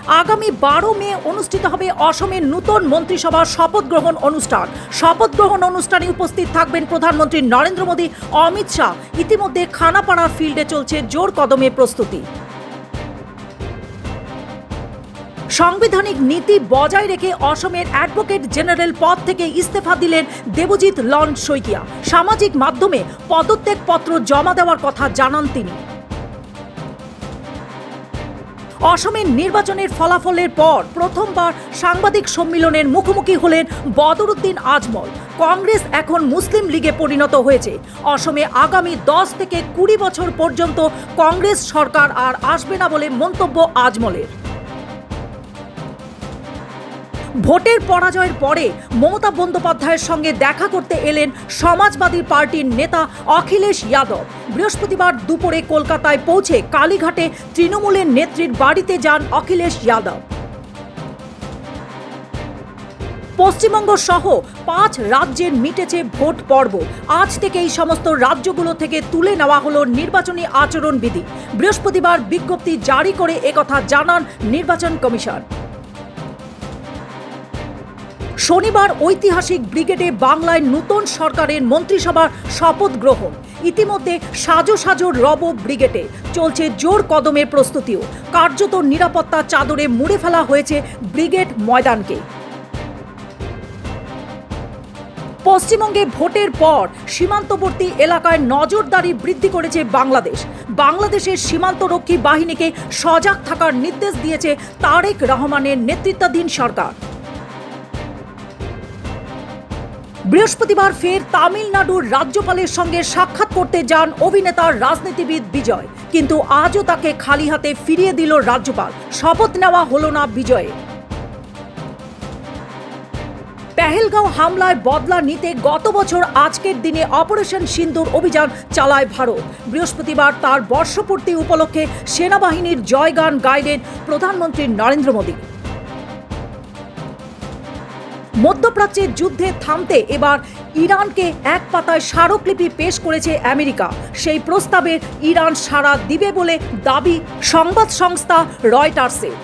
আগামী 12 মে অনুষ্ঠিত হবে অসমের নতুন মন্ত্রিসভার শপথ গ্রহণ অনুষ্ঠান। শপথ গ্রহণ অনুষ্ঠানে উপস্থিত থাকবেন প্রধানমন্ত্রী নরেন্দ্র মোদী, অমিত শাহ। ইতিমধ্যে খানাপাড়ার ফিল্ডে চলছে জোর কদমে প্রস্তুতি। সাংবিধানিক নীতি বজায় রেখে অসমের অ্যাডভোকেট জেনারেল পদ থেকে ইস্তফা দিলেন দেবজিৎ লন শইকিয়া। সামাজিক মাধ্যমে পদত্যাগপত্র জমা দেওয়ার কথা জানান তিনি। অসমের নির্বাচনের ফলাফলের পর প্রথমবার সাংবাদিক সম্মেলনের মুখোমুখি হলেন বদরুদ্দিন আজমল। কংগ্রেস এখন মুসলিম লীগে পরিণত হয়েছে। অসমে আগামী 10 থেকে 20 বছর পর্যন্ত কংগ্রেস সরকার আর আসবে না বলে মন্তব্য আজমলের। ভোটের পরাজয়ের পরে মমতা বন্দ্যোপাধ্যায়ের সঙ্গে দেখা করতে এলেন সমাজবাদী পার্টির নেতা অখিলেশ যাদব। বৃহস্পতিবার দুপুরে কলকাতায় পৌঁছে কালীঘাটে তৃণমূলের নেত্রীর বাড়িতে যান অখিলেশ যাদব। পশ্চিমবঙ্গ সহ 5 রাজ্যের মিটেছে ভোট পর্ব। আজ থেকে এই সমস্ত রাজ্যগুলো থেকে তুলে নেওয়া হলো নির্বাচনী আচরণবিধি। বৃহস্পতিবার বিজ্ঞপ্তি জারি করে একথা জানান নির্বাচন কমিশন। শনিবার ঐতিহাসিক ব্রিগেডে বাংলায় নতুন সরকারের মন্ত্রিসভার শপথ গ্রহণ। ইতিমধ্যে সাজো সাজো রব ব্রিগেডে চলছে জোর কদমে প্রস্তুতিও। কার্যত নিরাপত্তা চাদরে মুড়ে ফেলা হয়েছে ব্রিগেড ময়দানকে। পশ্চিমবঙ্গে ভোটের পর সীমান্তবর্তী এলাকায় নজরদারি বৃদ্ধি করেছে বাংলাদেশ। বাংলাদেশের সীমান্তরক্ষী বাহিনীকে সজাগ থাকার নির্দেশ দিয়েছে তারেক রহমানের নেতৃত্বাধীন সরকার। বৃহস্পতিবার ফের তামিলনাড়ুর রাজ্যপালের সঙ্গে সাক্ষাৎ করতে যান অভিনেতা রাজনীতিবিদ বিজয়, কিন্তু আজও তাকে খালি হাতে ফিরিয়ে দিল রাজ্যপাল। শপথ নেওয়া হলো না বিজয়ে। পেহেলগাঁও হামলায় বদলা নিতে গত বছর আজকের দিনে অপারেশন সিন্দুর অভিযান চালায় ভারত। বৃহস্পতিবার তার বর্ষপূর্তি উপলক্ষে সেনাবাহিনীর জয়গান গাইলেন প্রধানমন্ত্রী নরেন্দ্র মোদী। মধ্যপ্রাচ্যের যুদ্ধে থামতে এবার ইরানকে এক পাতায় স্মারকলিপি পেশ করেছে আমেরিকা। সেই প্রস্তাবে ইরান সাড়া দিবে বলে দাবি সংবাদ সংস্থা রয়টার্সের।